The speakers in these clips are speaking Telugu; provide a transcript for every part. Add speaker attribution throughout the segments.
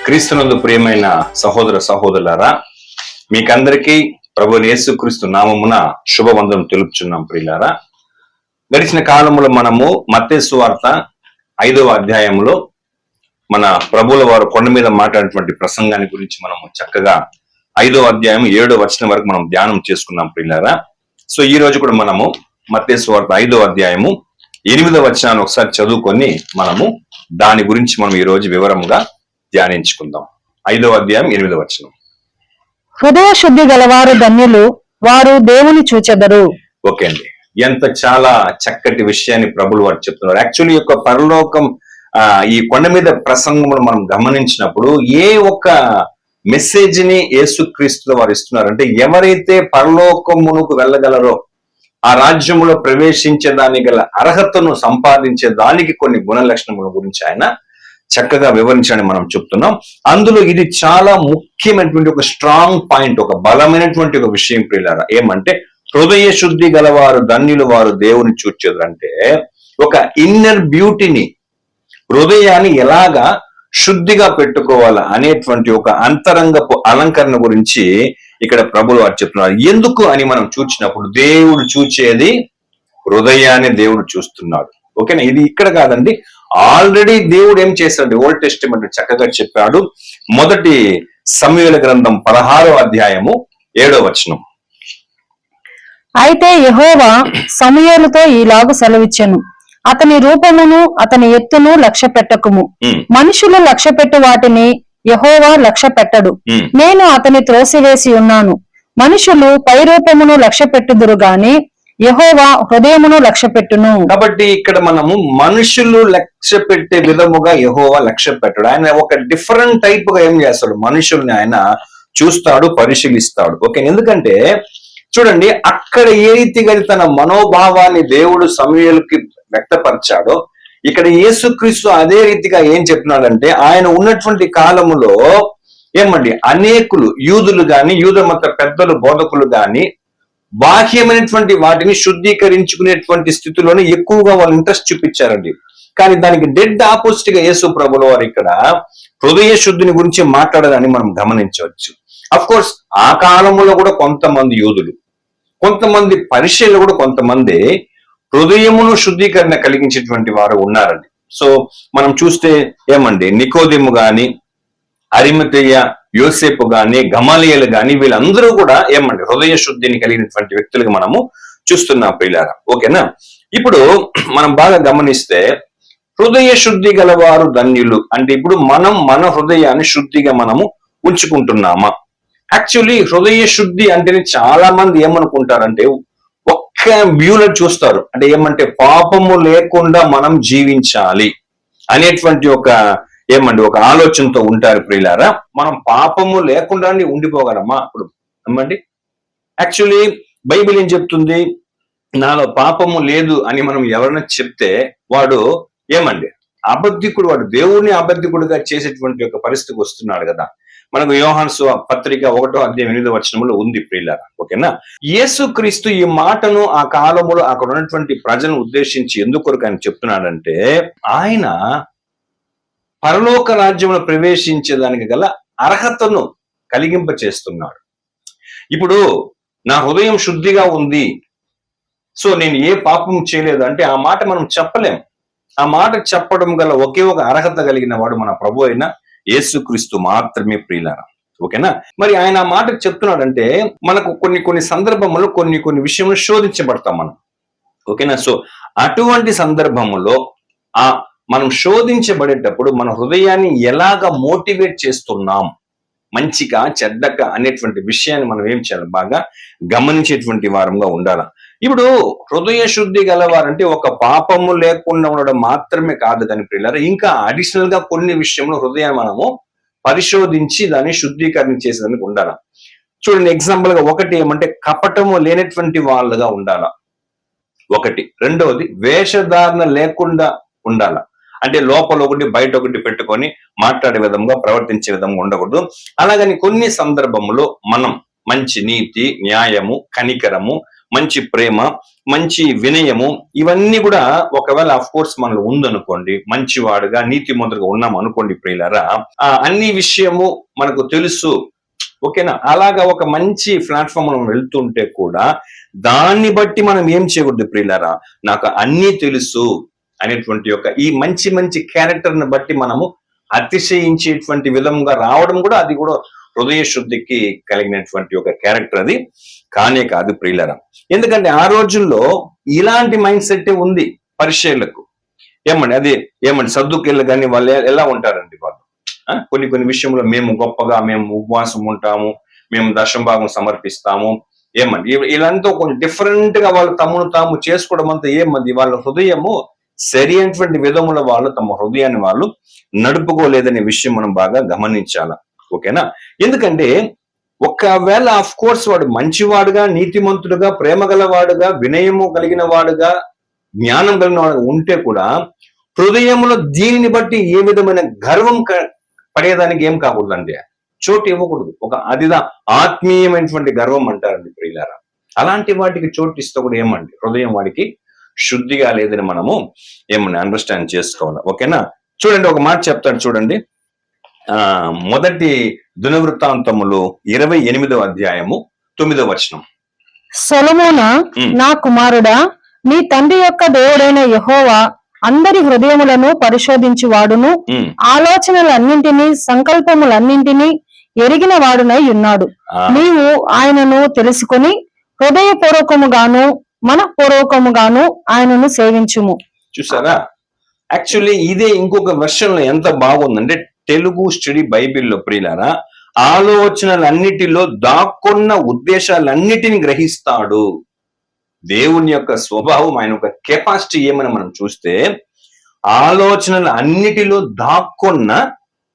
Speaker 1: క్రీస్తునందు ప్రియమైన సహోదర సహోదరులారా, మీకందరికీ ప్రభువైన యేసుక్రీస్తు నామమున శుభవందనం తెలుపుచున్నాం. ప్రియులారా, గడిచిన కాలంలో మనము మత్తయి సువార్త 5వ అధ్యాయంలో మన ప్రభువుల వారు కొండ మీద మాట్లాడినటువంటి ప్రసంగాన్ని గురించి మనము చక్కగా 5వ అధ్యాయం 7వ వచనం వరకు మనం ధ్యానం చేసుకున్నాం. ప్రియులారా, సో ఈ రోజు కూడా మనము మత్తయి సువార్త 5వ అధ్యాయము 8వ వచనాన్ని ఒకసారి చదువుకొని మనము దాని గురించి మనం ఈ రోజు వివరంగా ధ్యానించుకుందాం. 5వ అధ్యాయం 8వ వచనం.
Speaker 2: హృదయ శుద్ధి గలవారు ధన్యులు, వారు దేవుని చూచెదరు.
Speaker 1: ఓకే అండి, ఎంత చాలా చక్కటి విషయాన్ని ప్రభులు వారు చెప్తున్నారు. యాక్చువల్లీ యొక్క పరలోకం ఈ కొండ మీద ప్రసంగములు మనం గమనించినప్పుడు ఏ ఒక్క మెసేజ్ ని యేసుక్రీస్తు వారు ఇస్తున్నారంటే, ఎవరైతే పరలోకమునకు వెళ్ళగలరో, ఆ రాజ్యములో ప్రవేశించేదానికి గల అర్హతను సంపాదించే దానికి కొన్ని గుణ లక్షణముల గురించి ఆయన చక్కగా వివరించని మనం చెప్తున్నాం. అందులో ఇది చాలా ముఖ్యమైనటువంటి ఒక స్ట్రాంగ్ పాయింట్, ఒక బలమైనటువంటి ఒక విషయం ప్రియులారా. ఏమంటే, హృదయ శుద్ధి గలవారు ధన్యులు, వారు దేవుని చూచెదరు. అంటే ఒక ఇన్నర్ బ్యూటీని, హృదయాన్ని ఎలాగా శుద్ధిగా పెట్టుకోవాలా అనేటువంటి ఒక అంతరంగపు అలంకరణ గురించి ఇక్కడ ప్రభువు వారు చెప్తున్నారు. ఎందుకు అని మనం చూచినప్పుడు, దేవుడు చూచేది హృదయాన్ని దేవుడు చూస్తున్నాడు. ఓకేనా, ఇది ఇక్కడ కాదండి, ఆల్రెడీ దేవుడు ఏం చేశాడు, ఓల్డ్ టెస్టిమెంట్ చక్కగా చెప్పాడు. మొదటి సమూయేలు గ్రంథం 16వ అధ్యాయము 7వ వచనం.
Speaker 2: అయితే యెహోవా సమూయేలుతో ఈలాగు సెలవిచ్చెను, అతని రూపమును అతని ఎత్తును లక్ష్య పెట్టకుము. మనుషులు లక్ష్య పెట్టు వాటిని యెహోవా లక్ష్య పెట్టడు. నేను అతని త్రోసివేసి ఉన్నాను. మనుషులు పై రూపమును లక్ష్య పెట్టుదురు గాని యెహోవా హృదయమును లక్ష్య పెట్టును.
Speaker 1: కాబట్టి ఇక్కడ మనము మనుషులు లక్ష్య పెట్టే విధముగా యెహోవా లక్ష్య పెట్టాడు. ఆయన ఒక డిఫరెంట్ టైప్ గా ఏం చేస్తాడు, మనుషుల్ని ఆయన చూస్తాడు, పరిశీలిస్తాడు. ఓకే, ఎందుకంటే చూడండి, అక్కడ ఏ రీతిగా తన మనోభావాన్ని దేవుడు సమూయేలుకి వ్యక్తపరిచాడో, ఇక్కడ యేసుక్రీస్తు అదే రీతిగా ఏం చెప్తున్నాడంటే, ఆయన ఉన్నటువంటి కాలములో ఏమండి, అనేకులు యూదులు గాని, యూద మత పెద్దలు, బోధకులు గాని బాహ్యమైనటువంటి వాటిని శుద్ధీకరించుకునేటువంటి స్థితిలోనే ఎక్కువగా వాళ్ళు ఇంట్రెస్ట్ చూపించారండి. కానీ దానికి డెడ్ ఆపోజిట్ గా యేసు ప్రభుల వారు ఇక్కడ హృదయ శుద్ధిని గురించి మాట్లాడాలని మనం గమనించవచ్చు. అఫ్ కోర్స్ ఆ కాలంలో కూడా కొంతమంది యూదులు, కొంతమంది పరిచయులు కూడా కొంతమంది హృదయమును శుద్ధీకరణ కలిగించేటువంటి వారు ఉన్నారండి. సో మనం చూస్తే ఏమండి, నికోదెము గాని, అరిమతయ్య, యోసేపు గాని, గమలీయేలు గాని, వీళ్ళందరూ కూడా ఏమండి హృదయ శుద్ధిని కలిగినటువంటి వ్యక్తులుగా మనము చూస్తున్నాం ప్రియులారా. ఓకేనా, ఇప్పుడు మనం బాగా గమనిస్తే హృదయ శుద్ధి గలవారు ధన్యులు అంటే, ఇప్పుడు మనం మన హృదయాన్ని శుద్ధిగా మనము ఉంచుకుంటున్నామా? యాక్చువల్లీ హృదయ శుద్ధి అంటేనే చాలా మంది ఏమనుకుంటారంటే, ఒక్క వ్యూలో చూస్తారు. అంటే ఏమంటే, పాపము లేకుండా మనం జీవించాలి అనేటువంటి ఒక ఏమండి ఒక ఆలోచనతో ఉంటారు ప్రియులారా. మనం పాపము లేకుండానే ఉండిపోగలమా? ఇప్పుడు ఏమండి, యాక్చువల్లీ బైబిల్ ఏం చెప్తుంది, నాలో పాపము లేదు అని మనం ఎవరైనా చెప్తే వాడు ఏమండి అబద్ధికుడు, వాడు దేవుని అబద్ధికుడుగా చేసేటువంటి ఒక పరిస్థితికి వస్తున్నాడు కదా. మనకు యోహాను పత్రిక 1వ అధ్యాయం 8వ వచనంలో ఉంది ప్రియులారా. ఓకేనా, యేసుక్రీస్తు ఈ మాటను ఆ కాలంలో అక్కడ ఉన్నటువంటి ప్రజలను ఉద్దేశించి ఎందుకొరకు ఆయన చెప్తున్నాడంటే, ఆయన పరలోక రాజ్యంలో ప్రవేశించేదానికి గల అర్హతను కలిగింప చేస్తున్నాడు. ఇప్పుడు నా హృదయం శుద్ధిగా ఉంది, సో నేను ఏ పాపం చేయలేదు అంటే ఆ మాట మనం చెప్పలేం. ఆ మాట చెప్పడం గల ఒకే ఒక అర్హత కలిగిన వాడు మన ప్రభు అయిన యేసుక్రీస్తు మాత్రమే ప్రియులారా. ఓకేనా, మరి ఆయన ఆ మాట చెప్తున్నాడంటే, మనకు కొన్ని సందర్భములో కొన్ని విషయంలో శోధించబడతాం మనం. ఓకేనా, సో అటువంటి సందర్భములో మనం శోధించబడేటప్పుడు మన హృదయాన్ని ఎలాగా మోటివేట్ చేస్తున్నాం, మంచిగా చెడ్డగా అనేటువంటి విషయాన్ని మనం ఏం చేయాలి, బాగా గమనించేటువంటి వారంగా ఉండాలి. ఇప్పుడు హృదయ శుద్ధి గలవారంటే ఒక పాపము లేకుండా ఉండడం మాత్రమే కాదు కానీ ప్రియులారా, ఇంకా అడిషనల్ గా కొన్ని విషయంలో హృదయాన్ని మనము పరిశోధించి దాన్ని శుద్ధీకరణ చేసేదానికి ఉండాలి. చూడండి, ఎగ్జాంపుల్ గా ఒకటి ఏమంటే, కపటము లేనటువంటి వాళ్ళుగా ఉండాలా ఒకటి. రెండవది, వేషధారణ లేకుండా ఉండాల. అంటే లోపల ఒకటి బయట ఒకటి పెట్టుకొని మాట్లాడే విధంగా, ప్రవర్తించే విధంగా ఉండకూడదు. అలాగని కొన్ని సందర్భంలో మనం మంచి నీతి, న్యాయము, కనికరము, మంచి ప్రేమ, మంచి వినయము, ఇవన్నీ కూడా ఒకవేళ అఫ్ కోర్స్ మనలో ఉందనుకోండి, మంచివాడుగా నీతిమంతుడుగా ఉన్నాం అనుకోండి ప్రియులారా, అన్ని విషయము మనకు తెలుసు, ఓకేనా, అలాగా ఒక మంచి ప్లాట్ఫామ్ మనం వెళ్తుంటే కూడా దాన్ని బట్టి మనం ఏం చేయకూడదు ప్రియులారా, నాకు అన్నీ తెలుసు అనేటువంటి యొక్క ఈ మంచి మంచి క్యారెక్టర్ ని బట్టి మనము అతిశయించేటువంటి విధంగా రావడం కూడా, అది కూడా హృదయ శుద్ధికి కలిగినటువంటి ఒక క్యారెక్టర్ అది కానే కాదు ప్రియులారా. ఎందుకంటే ఆ రోజుల్లో ఇలాంటి మైండ్ సెట్ ఉంది పరిచయులకు. ఏమండి సద్దుకేళ్ళు కానీ వాళ్ళు ఎలా ఉంటారండి వాళ్ళు, కొన్ని కొన్ని విషయంలో మేము గొప్పగా, మేము ఉపవాసం ఉంటాము, మేము దశంభాగం సమర్పిస్తాము, ఇలాంతా కొంచెం డిఫరెంట్ గా వాళ్ళు తమను తాము చేసుకోవడం అంతా వాళ్ళ హృదయము సరి అయినటువంటి విధముల వాళ్ళు తమ హృదయాన్ని వాళ్ళు నడుపుకోలేదనే విషయం మనం బాగా గమనించాల, ఓకేనా. ఎందుకంటే ఒకవేళ ఆఫ్ కోర్స్ వాడు మంచివాడుగా, నీతిమంతుడుగా, ప్రేమ గలవాడుగా, వినయము కలిగిన వాడుగా, జ్ఞానం కలిగిన వాడుగా ఉంటే కూడా హృదయంలో దీనిని బట్టి ఏ విధమైన గర్వం పడేదానికి ఏం కాకూడదండి, చోటు ఇవ్వకూడదు. అదిదా ఆత్మీయమైనటువంటి గర్వం అంటారండి ప్రియులారా. అలాంటి వాటికి చోటు ఇస్తే కూడా హృదయం వాడికి శుద్ధిగా లేదని మనము అండర్స్టాండ్ చేసుకోవాలి, ఓకేనా. చూడండి, ఒక మాట చెప్తాడు చూడండి. మొదటి దినవృత్తాంతములు 28వ అధ్యాయము 9వ వచనం.
Speaker 2: సొలొమోనా, నా కుమారుడా, నీ తండ్రి యొక్క దేవుడైన యెహోవా అందరి హృదయములను పరిశోధించి వాడును, ఆలోచనలన్నింటినీ సంకల్పములన్నింటినీ ఎరిగిన వాడునై ఉన్నాడు. నీవు ఆయనను తెలుసుకొని హృదయపూర్వకముగాను మనఃపూర్వకముగాను ఆయనను సేవించుము.
Speaker 1: చూసారా, యాక్చువల్లీ ఇదే ఇంకొక వెర్షన్ లో ఎంత బాగుందంటే, తెలుగు స్టడీ బైబిల్లో ప్రియులారా, ఆలోచనలన్నిటిలో దాక్కున్న ఉద్దేశాలన్నిటిని గ్రహిస్తాడు. దేవుని యొక్క స్వభావం, ఆయన యొక్క కెపాసిటీ ఏమని మనం చూస్తే, ఆలోచనలు అన్నిటిలో దాక్కున్న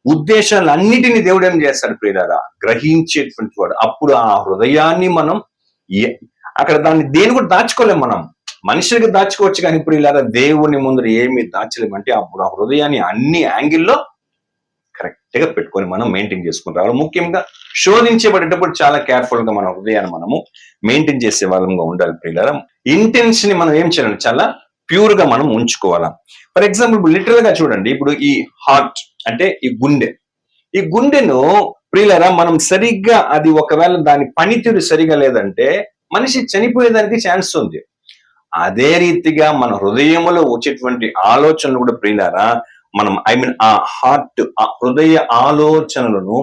Speaker 1: ఉద్దేశాలన్నిటిని దేవుడు ఏం చేస్తాడు ప్రియులారా, గ్రహించేటువంటి వాడు. అప్పుడు ఆ హృదయాన్ని మనం అక్కడ దేని కూడా దాచుకోలేం. మనం మనుషులకి దాచుకోవచ్చు కానీ ప్రియులారా, దేవుని ముందు ఏమి దాచలేమంటే అప్పుడు ఆ హృదయాన్ని అన్ని యాంగిల్లో కరెక్ట్ గా పెట్టుకొని మనం మెయింటైన్ చేసుకుని రావాలి. ముఖ్యంగా శోధించబడేటప్పుడు చాలా కేర్ఫుల్ గా మన హృదయాన్ని మనము మెయింటైన్ చేసే వాళ్ళంగా ఉండాలి ప్రియులారా. ఇంటెన్స్ ని మనం ఏం చేయాలి, చాలా ప్యూర్ గా మనం ఉంచుకోవాలా. ఫర్ ఎగ్జాంపుల్ లిటరల్ గా చూడండి, ఇప్పుడు ఈ హార్ట్ అంటే ఈ గుండెను ప్రియులారా, మనం సరిగ్గా అది ఒకవేళ దాని పనితీరు సరిగా లేదంటే మనిషి చనిపోయేదానికి ఛాన్స్ ఉంది. అదే రీతిగా మన హృదయంలో వచ్చేటువంటి ఆలోచనలు కూడా ప్రియులారా, మనం ఆ హార్ట్, ఆ హృదయ ఆలోచనలను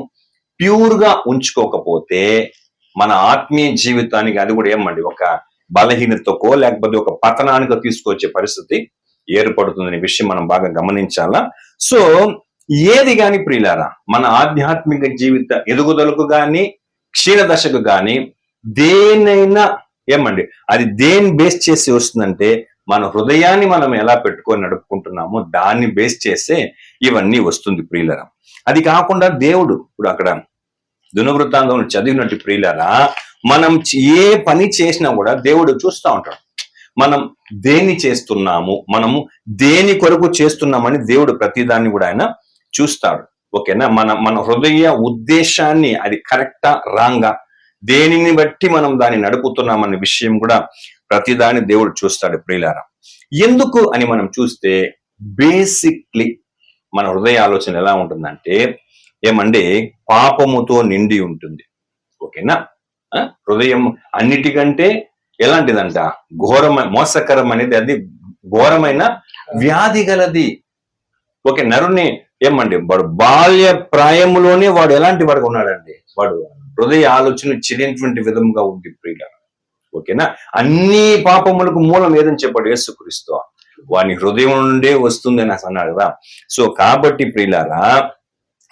Speaker 1: ప్యూర్ గా ఉంచుకోకపోతే మన ఆత్మీయ జీవితానికి అది కూడా ఒక బలహీనతకో లేకపోతే ఒక పతనానికో తీసుకొచ్చే పరిస్థితి ఏర్పడుతుందనే విషయం మనం బాగా గమనించాలా. సో ఏది గాని ప్రియులారా, మన ఆధ్యాత్మిక జీవిత ఎదుగుదలకు గాని క్షీణదశకు గాని దేనైనా అది దేని బేస్ చేసి వస్తుందంటే, మన హృదయాన్ని మనం ఎలా పెట్టుకొని నడుపుకుంటున్నామో దాన్ని బేస్ చేసే ఇవన్నీ వస్తుంది ప్రియులరా. అది కాకుండా దేవుడు ఇప్పుడు అక్కడ దినవృత్తాంతం చదివినట్టు ప్రియులరా, మనం ఏ పని చేసినా కూడా దేవుడు చూస్తూ ఉంటాడు. మనం దేన్ని చేస్తున్నాము, మనము దేని కొరకు చేస్తున్నామని దేవుడు ప్రతిదాన్ని కూడా ఆయన చూస్తాడు, ఓకేనా. మన హృదయ ఉద్దేశాన్ని అది కరెక్టా రాంగా, దేనిని బట్టి మనం దాన్ని నడుపుతున్నామనే విషయం కూడా ప్రతిదాన్ని దేవుడు చూస్తాడు ప్రియులారా. ఎందుకు అని మనం చూస్తే బేసిక్లీ మన హృదయ ఆలోచన ఎలా ఉంటుందంటే పాపముతో నిండి ఉంటుంది, ఓకేనా. హృదయం అన్నిటికంటే ఎలాంటిదంట, మోసకరం అనేది, అది ఘోరమైన వ్యాధి గలది, ఓకే. నరుని వాడు బాల్య ప్రాయములోనే వాడు ఎలాంటి వాడు ఉన్నాడండి, వాడు హృదయ ఆలోచన చెడినటువంటి విధంగా ఉంది ప్రియులారా, ఓకేనా. అన్ని పాపములకు మూలం ఏదని చెప్పాడు యేసుక్రీస్తు, వాని హృదయం నుండే వస్తుంది అని అన్నాడు కదా. సో కాబట్టి ప్రియులారా,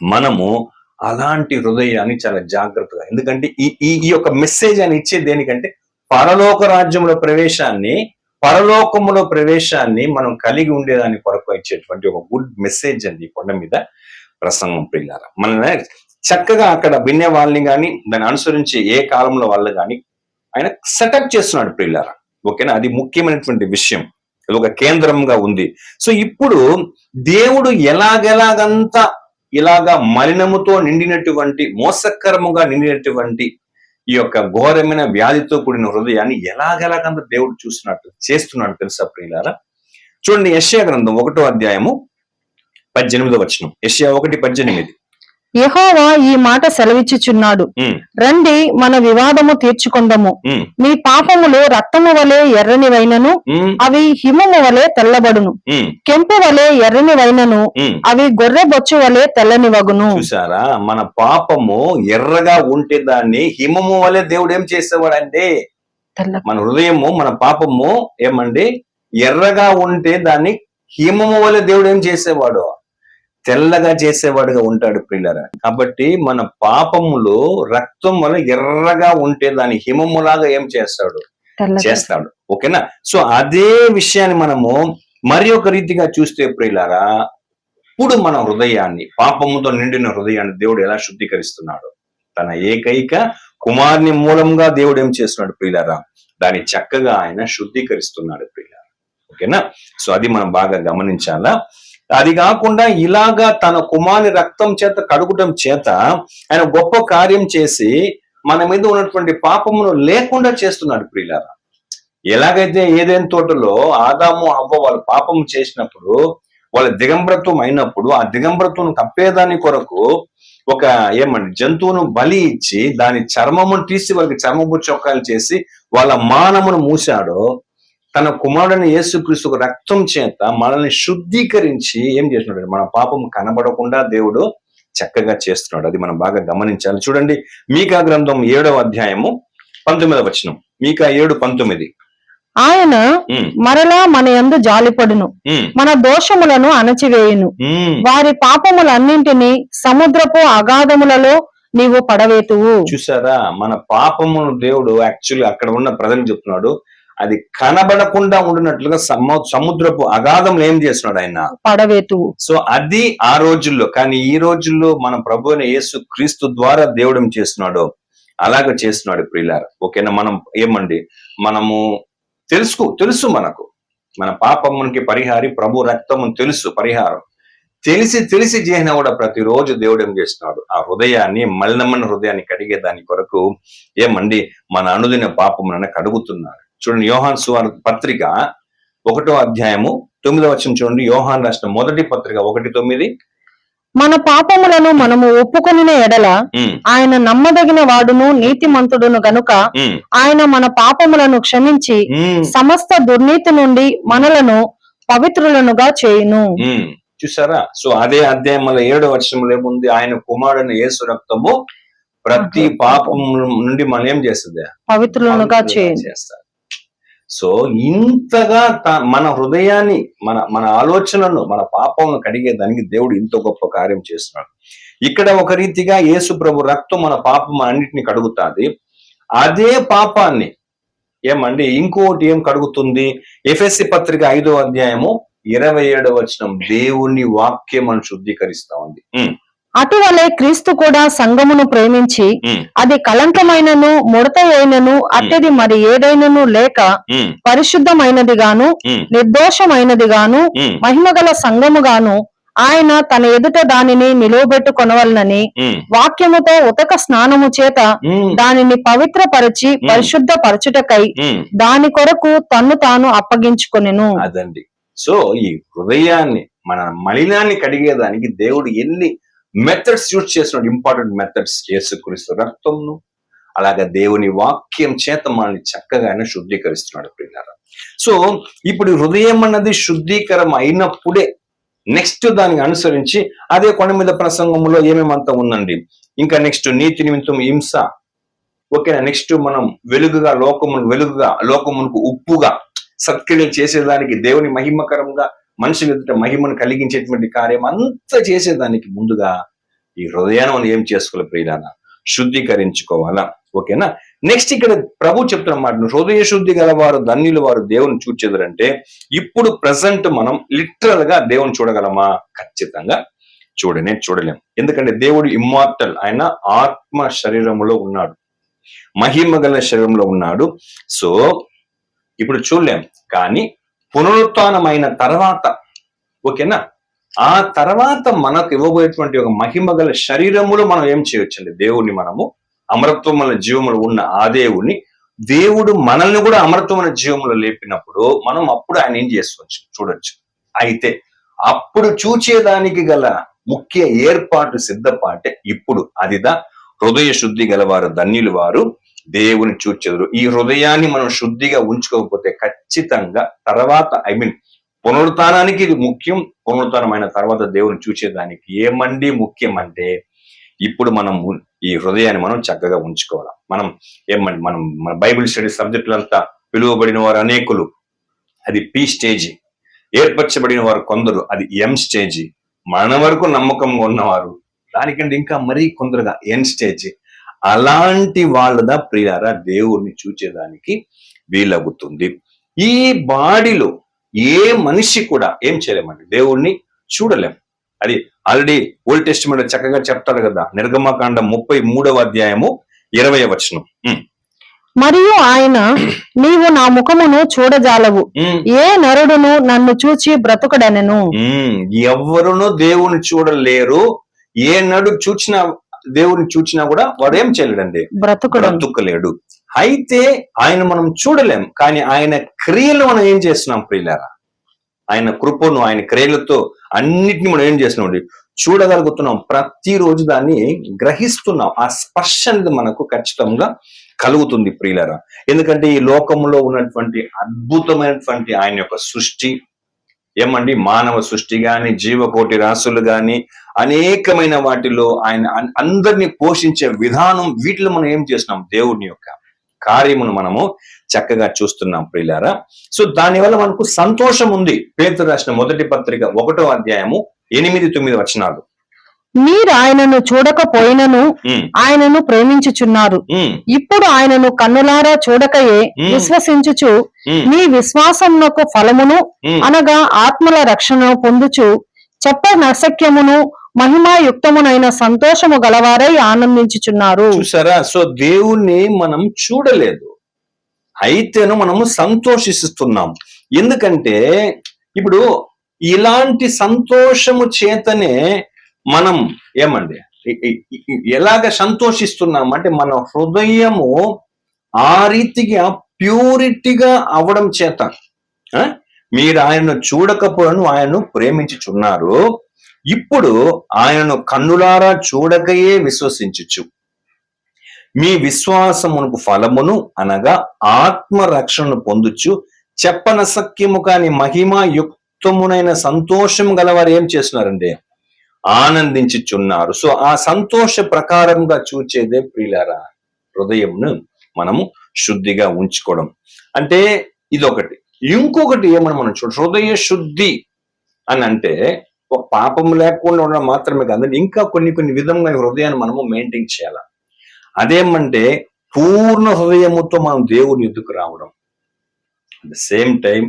Speaker 1: మనము అలాంటి హృదయాన్ని చాలా జాగ్రత్తగా, ఎందుకంటే ఈ యొక్క మెసేజ్ అని ఇచ్చే దేనికంటే పరలోక రాజ్యంలో పరలోకములో ప్రవేశాన్ని మనం కలిగి ఉండేదాని కొరకు ఇచ్చేటువంటి ఒక గుడ్ మెసేజ్ అండి కొండ మీద ప్రసంగం ప్రియులారా. మన చక్కగా అక్కడ వినే వాళ్ళని కానీ దాన్ని అనుసరించి ఏ కాలంలో వాళ్ళు కానీ ఆయన సెటప్ చేస్తున్నాడు ప్రియులారా, ఓకేనా. అది ముఖ్యమైనటువంటి విషయం, అది ఒక కేంద్రంగా ఉంది. సో ఇప్పుడు దేవుడు ఇలాగా మలినముతో నిండినటువంటి, మోసకరముగా నిండినటువంటి ఈ యొక్క ఘోరమైన వ్యాధితో కూడిన హృదయాన్ని ఎలాగెలాగంత దేవుడు చూస్తున్నట్టు చేస్తున్నాడు తెలుసా ప్రియులారా? చూడండి, యెషయా గ్రంథం 1వ అధ్యాయము 18వ వచనం. యెషయా 1:18.
Speaker 2: యెహోవా ఈ మాట సెలవిచ్చుచున్నాడు, రండి మన వివాదము తీర్చుకొందము. మీ పాపములు రక్తము వలె ఎర్రనివైనను అవి హిమము వలె తెల్లబడును, కెంపు వలె ఎర్రనివైనను అవి గొర్రె బొచ్చు వలె తెల్లనివగును.
Speaker 1: చూసారా, మన పాపము ఎర్రగా ఉంటే దాన్ని హిమము వలె దేవుడు ఏం చేసేవాడండి? మన హృదయము, మన పాపము ఏమండి ఎర్రగా ఉంటే దాన్ని హిమము వలె దేవుడు ఏం చేసేవాడు? తెల్లగా చేసేవాడుగా ఉంటాడు ప్రియులారా. కాబట్టి మన పాపములు రక్తం వల్ల ఎర్రగా ఉంటే దాని హిమములాగా ఏం చేస్తాడు? చేస్తాడు. ఓకేనా? సో అదే విషయాన్ని మనము మరి ఒక రీతిగా చూస్తే ప్రియులారా, ఇప్పుడు మన హృదయాన్ని, పాపముతో నిండిన హృదయాన్ని దేవుడు ఎలా శుద్ధీకరిస్తున్నాడు? తన ఏకైక కుమారుని మూలంగా దేవుడు ఏం చేస్తున్నాడు ప్రియులారా? దాన్ని చక్కగా ఆయన శుద్ధీకరిస్తున్నాడు ప్రియులారా. ఓకేనా? సో అది మనం బాగా గమనించాలా. అది కాకుండా ఇలాగా తన కుమారుని రక్తం చేత కడుగుటం చేత ఆయన గొప్ప కార్యం చేసి మన మీద ఉన్నటువంటి పాపమును లేకుండా చేస్తున్నాడు ప్రియులారా. ఎలాగైతే ఏదైనా తోటలో ఆదాము హవ్వ వాళ్ళు పాపం చేసినప్పుడు, వాళ్ళ దిగంబరత్వం అయినప్పుడు, ఆ దిగంబరత్వం కప్పేదాని కొరకు ఒక జంతువును బలి ఇచ్చి దాని చర్మమును తీసి వాళ్ళకి చర్మపు చొక్కాలు చేసి వాళ్ళ మానమును మూశాడో, తన కుమారుడైన యేసుక్రీస్తు రక్తం చేత మనల్ని శుద్ధీకరించి ఏం చేస్తున్నాడు? మన పాపం కనబడకుండా దేవుడు చక్కగా చేస్తున్నాడు. అది మనం బాగా గమనించాలి. చూడండి, మీకా గ్రంథం 7వ అధ్యాయము 19వ వచనం. మీకా 7:19.
Speaker 2: ఆయన మరలా మన యందు జాలిపడును, మన దోషములను అణచివేయును, వారి పాపములన్నింటినీ సముద్రపు అగాధములలో నీవు పడవేతువు. చూసారా, మన పాపమును దేవుడు యాక్చువల్లీ అక్కడ ఉన్న ప్రజలకు చెప్తున్నాడు, అది కనబడకుండా ఉండినట్లుగా సముద్రపు అగాధంలో ఏం చేస్తున్నాడు? ఆయన పడవేతువు. సో అది ఆ రోజుల్లో. కానీ ఈ రోజుల్లో మన ప్రభు అయిన యేసు క్రీస్తు ద్వారా దేవుడు ఏం చేస్తున్నాడు? అలాగ చేస్తున్నాడు ప్రియులారా. ఓకేనా? మనం మనము తెలుసు మనకు మన పాపమునికి పరిహారి ప్రభు రక్తము తెలుసు, పరిహారం తెలిసి చేసినా కూడా ప్రతిరోజు దేవుడు ఏం చేస్తున్నాడు? ఆ హృదయాన్ని, మలినమైన హృదయాన్ని కడిగే దాని కొరకు మన అనుదిన పాపములను కడుగుతున్నాడు. చూడండి, యోహాను సువార్త పత్రిక 1వ అధ్యాయము 9వ వచనం చూడండి. యోహాను రాసిన మొదటి పత్రిక 1:9. మన పాపములను మనము ఒప్పుకొనిన ఎడల ఆయన నమ్మదగిన వాడును నీతిమంతుడును గనుక ఆయన మన పాపములను క్షమించి సమస్త దుర్నీతి నుండి మనలను పవిత్రులనుగా చేయును.
Speaker 1: చూసారా? సో అదే అధ్యాయంలో 7వ వచనంలో ఏముంది? ఆయన కుమారుడైన యేసు రక్తము ప్రతి పాపం నుండి మనం ఏం చేస్తుంది?
Speaker 2: పవిత్రులనుగా చేస్తారు.
Speaker 1: సో ఇంతగా మన హృదయాన్ని, మన ఆలోచనను, మన పాపమును కడిగేదానికి దేవుడు ఇంత గొప్ప కార్యం చేస్తున్నాడు. ఇక్కడ ఒక రీతిగా యేసు ప్రభు రక్తం మన పాపం అన్నిటిని కడుగుతాది. అదే పాపాన్ని ఇంకోటి ఏం కడుగుతుంది? ఎఫెసీ పత్రిక 5వ అధ్యాయము 27వ వచనం, దేవుని వాక్యం మనం శుద్ధీకరిస్తా ఉంది.
Speaker 2: అటువలే క్రీస్తు కూడా సంఘమును ప్రేమించి అది కలంకమైనను ముడత అయినను అట్టది మరి ఏదైనను లేక పరిశుద్ధమైనది గాను నిర్దోషమైనది గాను మహిమగల సంఘము గాను ఆయన తన ఎదుట దానిని నిలువబెట్టుకొనవలనని వాక్యముతో ఉతక స్నానము చేత దానిని పవిత్రపరిచి పరిశుద్ధ పరచుటకై దాని కొరకు తన్ను తాను అప్పగించుకొనెను.
Speaker 1: అదండి. సో ఈ హృదయాన్ని, మన మలినాన్ని కడిగేదానికి దేవుడు ఎన్ని మెథడ్స్ యూజ్ చేస్తున్నాడు, ఇంపార్టెంట్ మెథడ్స్. యేసుక్రీస్తు రక్తంను, అలాగే దేవుని వాక్యం చేత మనల్ని చక్కగా ఆయన శుద్ధీకరిస్తున్నాడు ప్రియులారా. సో ఇప్పుడు హృదయం అన్నది శుద్ధీకరం అయినప్పుడే నెక్స్ట్ దానికి అనుసరించి అదే కొండ మీద ప్రసంగంలో ఏమేమంతా ఉందండి. ఇంకా నెక్స్ట్ నీతి నిమిత్తం హింస. ఓకేనా? నెక్స్ట్ మనం వెలుగుగా లోకమునకు ఉప్పుగా సత్క్రియలు చేసేదానికి, దేవుని మహిమకరంగా మనుషుల ఎదుట మహిమను కలిగించేటువంటి కార్యం అంతా చేసేదానికి ముందుగా ఈ హృదయాన్ని మనం ఏం చేసుకోవాలి ప్రియులారా? శుద్ధీకరించుకోవాలా. ఓకేనా? నెక్స్ట్ ఇక్కడ ప్రభు చెప్తున్న మాట, హృదయ శుద్ధి గలవారు ధన్యులు, వారు దేవుని చూచెదరంటే ఇప్పుడు ప్రజెంట్ మనం లిటరల్ గా దేవుని చూడగలమా? ఖచ్చితంగా చూడలేం. ఎందుకంటే దేవుడు ఇమ్మార్టల్, ఆయన ఆత్మ శరీరంలో ఉన్నాడు, మహిమ గల శరీరంలో ఉన్నాడు. సో ఇప్పుడు చూడలేం. కానీ పునరుత్థానమైన తర్వాత, ఓకేనా, ఆ తర్వాత మనకు ఇవ్వబోయేటువంటి ఒక మహిమ గల శరీరములో మనం ఏం చేయొచ్చండి? దేవుణ్ణి మనము అమరత్వమైన జీవములు ఉన్న ఆ దేవుని దేవుడు మనల్ని కూడా అమరత్వమైన జీవములు లేపినప్పుడు మనం అప్పుడు ఆయన ఏం చేసుకోవచ్చు చూడొచ్చు. అయితే అప్పుడు చూచేదానికి గల ముఖ్య ఏర్పాటు సిద్ధపాటే ఇప్పుడు అదిదా హృదయ శుద్ధి గలవారు ధన్యులు వారు దేవుని చూచెదరు. ఈ హృదయాన్ని మనం శుద్ధిగా ఉంచుకోకపోతే ఖచ్చితంగా తర్వాత పునరుత్థానానికి ఇది ముఖ్యం. పునరుత్థానమైన తర్వాత దేవుని చూచేదానికి ఏమండి ముఖ్యం అంటే ఇప్పుడు మనం ఈ హృదయాన్ని మనం చక్కగా ఉంచుకోవాలి. మనం మన బైబిల్ స్టడీ సబ్జెక్టులంతా పిలువబడిన వారు అనేకులు, అది పి స్టేజీ. ఏర్పరచబడిన వారు కొందరు, అది ఎం స్టేజీ. మన వరకు నమ్మకంగా ఉన్నవారు దానికంటే ఇంకా మరీ కొందరుగా ఎన్ స్టేజీ. అలాంటి వాళ్ళదా ప్రియారా దేవుణ్ణి చూచేదానికి వీలవుతుంది. ఈ బాడీలో ఏ మనిషి కూడా ఏం చేయలేమండి, దేవుణ్ణి చూడలేం. అది ఆల్రెడీ ఓల్డ్ టెస్టిమెంట్ చక్కగా చెప్తాడు కదా, నిర్గమకాండం 33వ అధ్యాయము 20వ వచనం.
Speaker 2: మరియు ఆయన, నీవు నా ముఖమును చూడజాలవు, ఏ నరుడును నన్ను చూచి బ్రతుకడనెను.
Speaker 1: ఎవరును దేవుని చూడలేరు. ఏ నరుడు చూచినా దేవుని చూచినా కూడా వాడు ఏం చేయలేడండి, బ్రతుకలేడు. అయితే ఆయన మనం చూడలేం, కానీ ఆయన క్రియలు మనం ఏం చేస్తున్నాం ప్రియులారా? ఆయన కృపను, ఆయన క్రియలతో అన్నిటిని మనం ఏం చేస్తున్నాం, చూడగలుగుతున్నాం. ప్రతిరోజు దాన్ని గ్రహిస్తున్నాం. ఆ స్పర్శ అనేది మనకు ఖచ్చితంగా కలుగుతుంది ప్రియులారా. ఎందుకంటే ఈ లోకంలో ఉన్నటువంటి అద్భుతమైనటువంటి ఆయన యొక్క సృష్టి మానవ సృష్టి గాని, జీవకోటి రాసులు గాని, అనేకమైన వాటిలో ఆయన అందరినీ పోషించే విధానం, వీటిలో మనం ఏం చేస్తున్నాం, దేవుని యొక్క కార్యమును మనము చక్కగా చూస్తున్నాం ప్రియులారా. సో దానివల్ల మనకు సంతోషం ఉంది. పేతురు రాసిన మొదటి పత్రిక 1వ అధ్యాయము 8-9 వచనాలు.
Speaker 2: మీరు ఆయనను చూడకపోయినను ఆయనను ప్రేమించుచున్నారు. ఇప్పుడు ఆయనను కన్నులారా చూడకయే విశ్వసించుచు మీ విశ్వాసమునకు ఫలమును అనగా ఆత్మల రక్షణ పొందుచు చెప్పనశక్యమును మహిమాయుక్తమునైన సంతోషము గలవారై ఆనందించుచున్నారు.
Speaker 1: చూసారా? సో దేవుణ్ణి మనం చూడలేదు, అయితేను మనము సంతోషిస్తున్నాం. ఎందుకంటే ఇప్పుడు ఇలాంటి సంతోషము చేతనే మనం ఎలాగ సంతోషిస్తున్నాం అంటే మన హృదయము ఆ రీతిగా ప్యూరిటీగా అవడం చేత. మీరు ఆయనను చూడకపోను ఆయనను ప్రేమించుచున్నారు. ఇప్పుడు ఆయనను కన్నులారా చూడకయే విశ్వసించుచు మీ విశ్వాసమునకు ఫలమును అనగా ఆత్మరక్షణను పొందుచు చెప్పనశక్యము కాని మహిమాయుక్తమునైన సంతోషం గలవారు ఏం చేస్తున్నారండి, ఆనందించుచున్నారు. సో ఆ సంతోష ప్రకారంగా చూచేదే ప్రియులారా హృదయంను మనము శుద్ధిగా ఉంచుకోవడం అంటే ఇదొకటి. ఇంకొకటి మనం హృదయ శుద్ధి అని అంటే ఒక పాపం లేకుండా ఉండడం మాత్రమే కాదు, ఇంకా కొన్ని విధంగా హృదయాన్ని మనము మెయింటైన్ చేయాలి. అదేమంటే పూర్ణ హృదయముతో మనం దేవుని ఎదుకు రావడం, అట్ ద సేమ్ టైం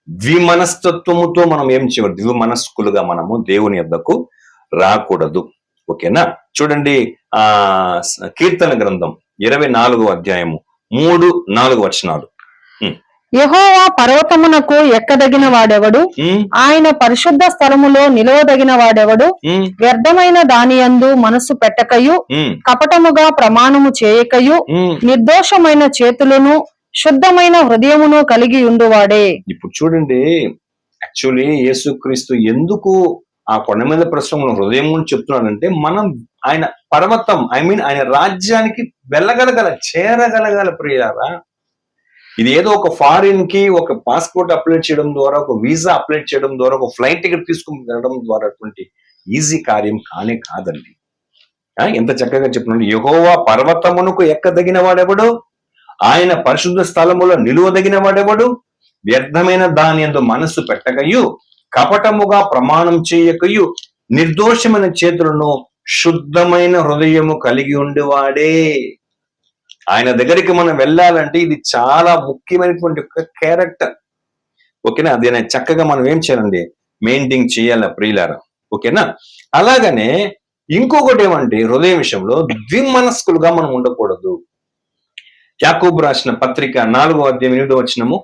Speaker 1: ద్విమనస్తత్వముతో మనం ఏం చేయకూడదు, ద్విమనస్కులుగా మనము దేవుని యొద్దకు రాకూడదు. ఓకేనా? చూడండి, కీర్తన గ్రంథం 24వ అధ్యాయము 3-4 వచనాలు.
Speaker 2: యెహోవా పర్వతమునకు ఎక్కదగిన వాడెవడు, ఆయన పరిశుద్ధ స్థలములో నిలవదగిన వాడెవడు. వ్యర్థమైన దానియందు మనస్సు పెట్టకయు కపటముగా ప్రమాణము చేయకయు నిర్దోషమైన చేతులను శుద్ధమైన హృదయమును కలిగి ఉండువాడే.
Speaker 1: ఇప్పుడు చూడండి, యాక్చువల్లీ యేసుక్రీస్తు ఎందుకు ఆ కొండ మీద ప్రస్తుతం హృదయం చెప్తున్నాడంటే మనం ఆయన పర్వతం ఆయన రాజ్యానికి చేరగలగాల ప్రియారా. ఇది ఏదో ఒక ఫారిన్ కి ఒక పాస్పోర్ట్ అప్లై చేయడం ద్వారా, ఒక వీసా అప్లై చేయడం ద్వారా, ఒక ఫ్లైట్ టికెట్ తీసుకుని వెళ్ళడం ద్వారా ఈజీ కార్యం కాదండి. ఎంత చక్కగా చెప్తున్నాడు, యెహోవా పర్వతమునకు ఎక్కదగిన వాడెవడు, ఆయన పరిశుద్ధ స్థలములో నిలువదగిన వాడెవడు. వ్యర్థమైన దాని యందు మనస్సు పెట్టకయు కపటముగా ప్రమాణం చేయకయు నిర్దోషమైన చేతులను శుద్ధమైన హృదయము కలిగి ఉండేవాడే. ఆయన దగ్గరికి మనం వెళ్ళాలంటే ఇది చాలా ముఖ్యమైనటువంటి ఒక క్యారెక్టర్. ఓకేనా? అది చక్కగా మనం ఏం చేయాలండి, మెయింటైన్ చేయాలి ప్రియులారా. ఓకేనా? అలాగనే ఇంకొకటి ఏమంటే హృదయ విషయంలో ద్విమనస్కులుగా మనం ఉండకూడదు. యాకోబు రాసిన పత్రిక 4వ అధ్యాయం 8వ వచనము.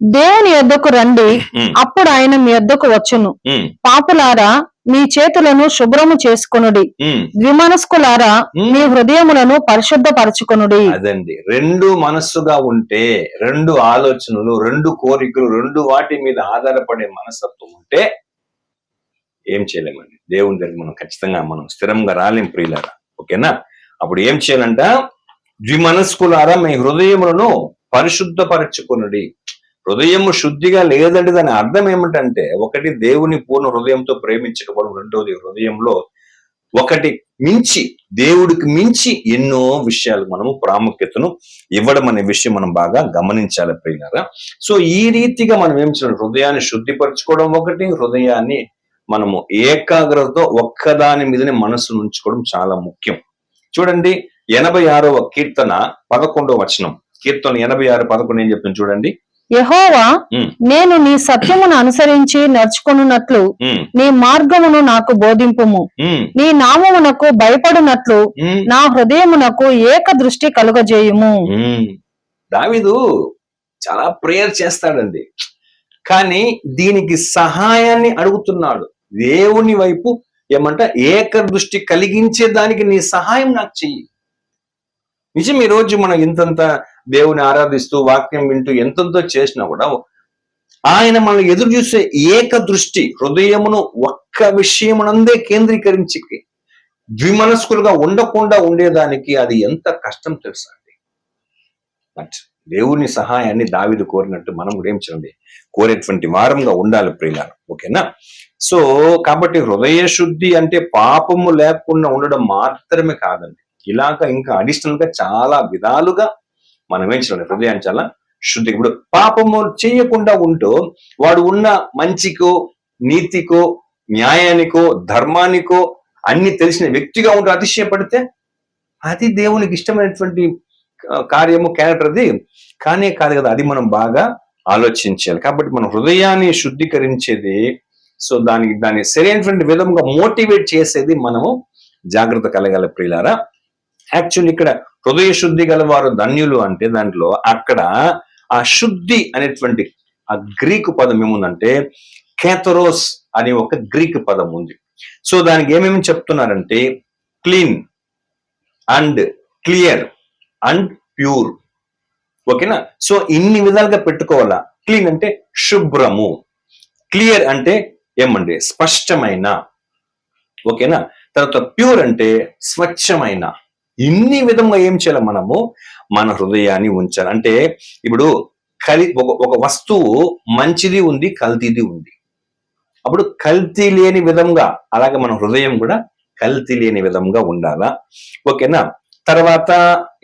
Speaker 2: దేవుని యొద్దకు రండి,
Speaker 1: ఉమ్,
Speaker 2: అప్పుడు ఆయన మీ యొద్దకు వచ్చును.
Speaker 1: ఉమ్,
Speaker 2: పాపులారా, మీ చేతులను శుభ్రము చేసుకొనుడి.
Speaker 1: ఉమ్.
Speaker 2: ద్విమనస్కులారా, మీ హృదయములను పరిశుద్ధపరచుకొనుడి.
Speaker 1: అదండి, రెండు మనస్సుగా ఉంటే, రెండు ఆలోచనలు, రెండు కోరికలు, రెండు వాటి మీద ఆధారపడే మనస్తత్వం ఉంటే ఏం చేయలేమండి. దేవుని దగ్గర మనం ఖచ్చితంగా మనం స్థిరంగా రాలేం ప్రియులారా. ఓకేనా? అప్పుడు ఏం చేయాలంట? ద్విమనస్కులారా మీ హృదయములను పరిశుద్ధపరచుకొనుడి. హృదయము శుద్ధిగా లేదంటే దాని అర్థం ఏమిటంటే, ఒకటి దేవుని పూర్ణ హృదయంతో ప్రేమించకపోవడం, రెండోది హృదయంలో ఒకటి మించి, దేవుడికి మించి ఎన్నో విషయాలు మనము ప్రాముఖ్యతను ఇవ్వడం అనే విషయం మనం బాగా గమనించాలి ప్రియులారా. సో ఈ రీతిగా మనం ఏం చేయాలి? హృదయాన్ని శుద్ధిపరచుకోవడం ఒకటి, హృదయాన్ని మనము ఏకాగ్రతతో ఒక్కదాని మీదనే మనసు ఉంచుకోవడం చాలా ముఖ్యం. చూడండి, 86వ కీర్తన 11వ వచనం. కీర్తన 86:11 ఏం చెప్తుంది చూడండి.
Speaker 2: యెహోవా, నేను నీ సత్యమును అనుసరించి నడుచుకొనున్నట్లు నీ మార్గమును నాకు బోధింపుము. నీ నామమునకు భయపడునట్లు నా హృదయమునకు ఏక దృష్టి కలుగజేయుము.
Speaker 1: దావీదు చాలా ప్రేయర్ చేస్తాడండి, కానీ దీనికి సహాయాన్ని అడుగుతున్నాడు. దేవుని వైపు ఏమంట? ఏక దృష్టి కలిగించే దానికి నీ సహాయం నాకు చెయ్యి. నిజం, ఈ రోజు మనం ఇంతంత దేవుని ఆరాధిస్తూ వాక్యం వింటూ ఎంతంతో చేసినా కూడా ఆయన మనం ఎదురు చూసే ఏక దృష్టి, హృదయమును ఒక్క విషయమునందే కేంద్రీకరించి ద్విమనస్కులుగా ఉండకుండా ఉండేదానికి అది ఎంత కష్టం తెలుసా అండి. బట్ దేవుని సహాయాన్ని దావీదు కోరినట్టు మనం కూడా ఏం చేయండి? కోరేటువంటి వారంగా ఉండాలి ప్రియులారా. ఓకేనా? సో కాబట్టి హృదయ శుద్ధి అంటే పాపము లేకుండా ఉండడం మాత్రమే కాదండి. ఇలాగా ఇంకా అడిషనల్ గా చాలా విధాలుగా మనం ఏం చేయాలి? హృదయాన్ని చాలా శుద్ధి. ఇప్పుడు పాపము చేయకుండా ఉంటూ వాడు ఉన్న మంచికో, నీతికో, న్యాయానికో, ధర్మానికో అన్ని తెలిసిన వ్యక్తిగా ఉంటూ అతిశయపడితే అది దేవునికి ఇష్టమైనటువంటి కార్యము, క్యారెక్టర్ అది కానే కాదు కదా. అది మనం బాగా ఆలోచించాలి. కాబట్టి మన హృదయాన్ని శుద్ధీకరించేది, సో దాన్ని సరైనటువంటి విధంగా మోటివేట్ చేసేది మనము జాగ్రత్త కలగాలి ప్రియులారా. యాక్చువల్లీ ఇక్కడ హృదయ శుద్ధి గల వారు ధన్యులు అంటే దాంట్లో అక్కడ ఆ శుద్ధి అనేటువంటి ఆ గ్రీకు పదం ఏముందంటే కేథరోస్ అనే ఒక గ్రీకు పదం ఉంది. సో దానికి ఏమేమి చెప్తున్నారంటే clean and clear and pure. ఓకేనా? సో ఇన్ని విధాలుగా పెట్టుకోవాలా. క్లీన్ అంటే శుభ్రము, క్లియర్ అంటే ఏమండి? స్పష్టమైన. ఓకేనా? తర్వాత ప్యూర్ అంటే స్వచ్ఛమైన. ఇన్ని విధంగా ఏం చేయాలి? మనము మన హృదయాన్ని ఉంచాలి. అంటే ఇప్పుడు ఒక వస్తువు మంచిది ఉంది, కల్తీది ఉంది. అప్పుడు కల్తీ లేని విధంగా, అలాగే మన హృదయం కూడా కల్తీ లేని విధంగా ఉండాలా. ఓకేనా? తర్వాత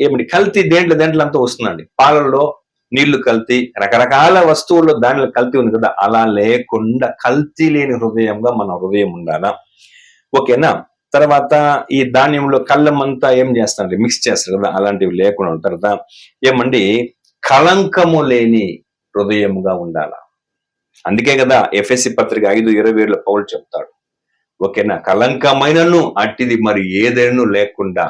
Speaker 1: ఏమిటి? కల్తీ దేంట్లో అంతా వస్తుందండి. పాలల్లో నీళ్లు కల్తీ, రకరకాల వస్తువుల్లో దానిలో కల్తీ ఉంది కదా. అలా లేకుండా కల్తీ లేని హృదయంగా మన హృదయం ఉండాలా. ఓకేనా? తర్వాత ఈ ధాన్యంలో కళ్ళం అంతా ఏం చేస్తారు? మిక్స్ చేస్తారు కదా. అలాంటివి లేకుండా ఉన్న తర్వాత ఏమండి? కళంకము లేని హృదయముగా ఉండాలా. అందుకే కదా ఎఫెసీ పత్రిక 5:27 పౌలు చెప్తాడు. ఓకేనా? కళంకమైనను అట్టిది మరి ఏదైనా లేకుండా.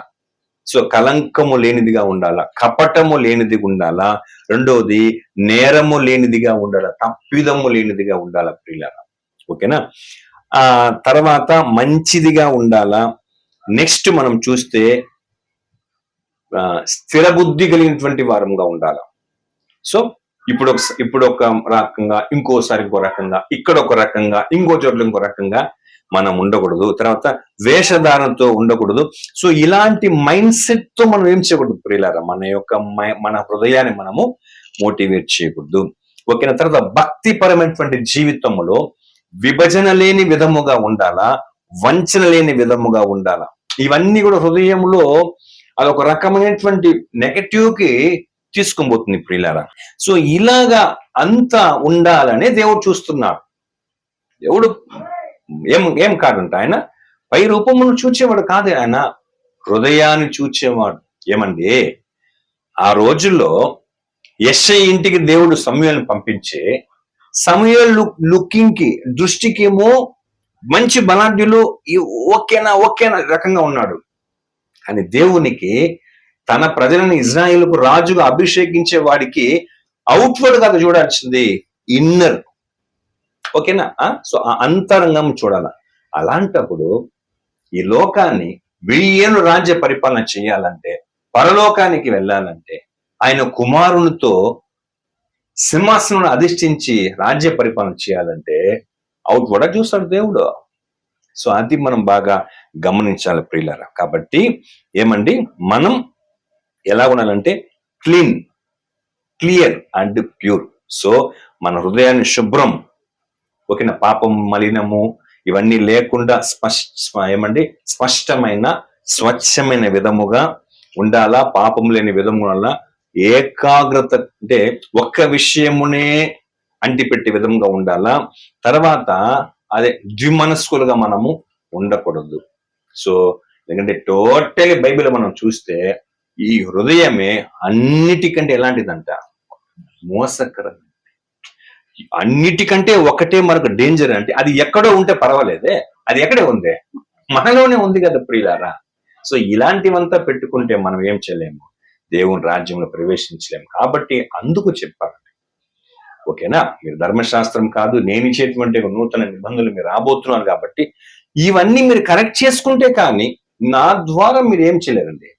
Speaker 1: సో కళంకము లేనిదిగా ఉండాలా, కపటము లేనిది ఉండాలా, రెండోది నేరము లేనిదిగా ఉండాలా, తప్పిదము లేనిదిగా ఉండాలా ప్రియులారా. ఓకేనా? తర్వాత మంచిదిగా ఉండాలా. నెక్స్ట్ మనం చూస్తే స్థిర బుద్ధి కలిగినటువంటి వారంగా ఉండాలా. సో ఇప్పుడు ఒక రకంగా, ఇంకోసారి ఇంకో రకంగా, ఇక్కడ ఒక రకంగా, ఇంకో చోట్ల ఇంకో రకంగా మనం ఉండకూడదు. తర్వాత వేషధారణతో ఉండకూడదు. సో ఇలాంటి మైండ్ సెట్ తో మనం ఏం చేయకూడదు ప్రియులారా? మన హృదయాన్ని మనము మోటివేట్ చేయకూడదు. ఓకేనా? తర్వాత భక్తిపరమైనటువంటి జీవితంలో విభజన లేని విధముగా ఉండాలా, వంచన లేని విధముగా ఉండాలా. ఇవన్నీ కూడా హృదయంలో అదొక రకమైనటువంటి నెగటివ్ కి తీసుకుపోతుంది ప్రియులారా. సో ఇలాగా అంతా ఉండాలనే దేవుడు చూస్తున్నాడు. దేవుడు ఏం కాదంట, ఆయన పై రూపమును చూచేవాడు కాదు, ఆయన హృదయాన్ని చూచేవాడు. ఏమండి, ఆ రోజుల్లో యెషయా ఇంటికి దేవుడు సమూయేలును పంపించే, సమూయేలు లుకింగ్ కి, దృష్టికేమో మంచి బలాఢ్యులు, ఓకేనా రకంగా ఉన్నాడు. కానీ దేవునికి తన ప్రజలను ఇజ్రాయేలుకు రాజుగా అభిషేకించే వాడికి అవుట్వర్డ్ కాదు చూడాల్సింది, ఇన్నర్. ఓకేనా? సో ఆ అంతరంగం చూడాల. అలాంటప్పుడు ఈ లోకాన్ని 1000 ఏళ్ళు రాజ్య పరిపాలన చేయాలంటే, పరలోకానికి వెళ్ళాలంటే, ఆయన కుమారునితో సింహాసనం అధిష్ఠించి రాజ్య పరిపాలన చేయాలంటే అవుట్వర్డ్ చూస్తాడు దేవుడు. సో అది మనం బాగా గమనించాలి ప్రియులారా. కాబట్టి ఏమండి, మనం ఎలా ఉండాలంటే క్లియర్ అండ్ ప్యూర్. సో మన హృదయాన్ని శుభ్రం, ఓకేనా, పాపం మలినము ఇవన్నీ లేకుండా స్పష్టమైన స్వచ్ఛమైన విధముగా ఉండాలా. పాపం లేని విధముగా, ఏకాగ్రత అంటే ఒక్క విషయమునే అంటిపెట్టే విధంగా ఉండాలా. తర్వాత అదే ద్విమనస్కులుగా మనము ఉండకూడదు. సో ఎందుకంటే టోటలీ బైబిల్ మనం చూస్తే ఈ హృదయమే అన్నిటికంటే ఎలాంటిదంట, మోసకరం. అన్నిటికంటే ఒకటే మనకు డేంజర్ అంటే, అది ఎక్కడో ఉంటే పర్వాలేదే, అది ఎక్కడే ఉంది, మనలోనే ఉంది కదా ప్రియులారా. సో ఇలాంటివంతా పెట్టుకుంటే మనం ఏం చేయలేము, దేవుని రాజ్యంలో ప్రవేశించలేము. కాబట్టి అందుకు చెప్పాలి, ఓకేనా, మీరు ధర్మశాస్త్రం కాదు నేను ఇచ్చేటువంటి నూతన నిబంధనలు మీరు రాబోతున్నారు. కాబట్టి ఇవన్నీ మీరు కరెక్ట్ చేసుకుంటే కానీ నా ద్వారా మీరు ఏం చేయలేరండి,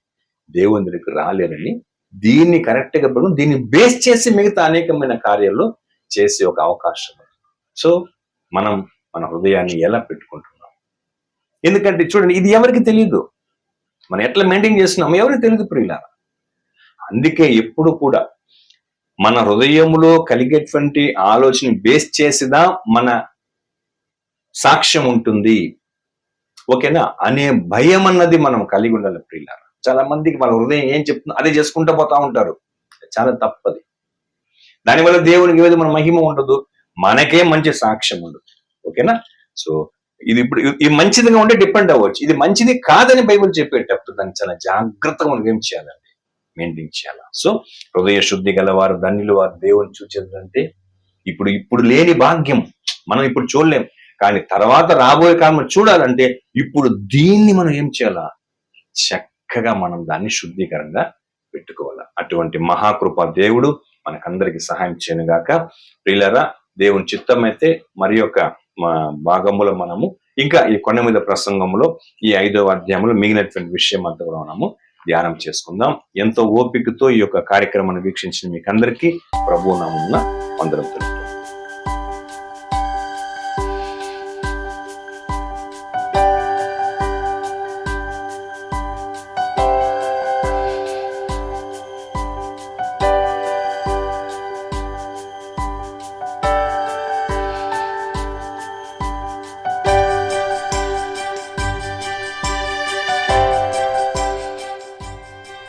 Speaker 1: దేవుని దగ్గరికి రాలేరని. దీన్ని కరెక్ట్ గా పడు, దీన్ని బేస్ చేసి మిగతా అనేకమైన కార్యాలు చేసే ఒక అవకాశం. సో మనం మన హృదయాన్ని ఎలా పెట్టుకుంటున్నాం, ఎందుకంటే చూడండి ఇది ఎవరికి తెలియదు, మనం ఎట్లా మెయింటైన్ చేస్తున్నాం ఎవరికి తెలియదు ప్రియులారా. అందుకే ఎప్పుడు కూడా మన హృదయములో కలిగేటువంటి ఆలోచన బేస్ చేసిదా మన సాక్ష్యం ఉంటుంది, ఓకేనా, అనే భయం అన్నది మనం కలిగి ఉండాలి ప్రియులారా. చాలా మందికి మన హృదయం ఏం చెప్తుందో అదే చేసుకుంటూ పోతా ఉంటారు, చాలా తప్పది. దానివల్ల దేవునికి ఏది మన మహిమ ఉండదు, మనకే మంచి సాక్ష్యం ఉండదు, ఓకేనా. సో ఇది ఇప్పుడు ఇది మంచిదిగా ఉంటే డిపెండ్ అవ్వచ్చు, ఇది మంచిది కాదని బైబిల్ చెప్పేటప్పుడు దాన్ని చాలా జాగ్రత్తగా మనం ఏం చేయాలండి, మెయింటైన్ చేయాలి. సో హృదయ శుద్ధి గలవారు ధన్యులు, వారు దేవుని చూచేదంటే ఇప్పుడు లేని భాగ్యం మనం ఇప్పుడు చూడలేం, కానీ తర్వాత రాబోయే కాలం చూడాలంటే ఇప్పుడు దీన్ని మనం ఏం చేయాలా, చక్కగా మనం దాన్ని శుద్ధీకరంగా పెట్టుకోవాలి. అటువంటి మహాకృప దేవుడు మనకందరికి సహాయం చేయను గాక. ప్రియులారా, దేవుని చిత్తం అయితే మరి యొక్క భాగములో మనము ఇంకా ఈ కొండ మీద ప్రసంగంలో ఈ 5వ అధ్యాయంలో మిగిలినటువంటి విషయం అంతా కూడా మనము ధ్యానం చేసుకుందాం. ఎంతో ఓపికతో ఈ యొక్క కార్యక్రమాన్ని వీక్షించిన మీకు అందరికీ ప్రభువు నామమున వందనములు.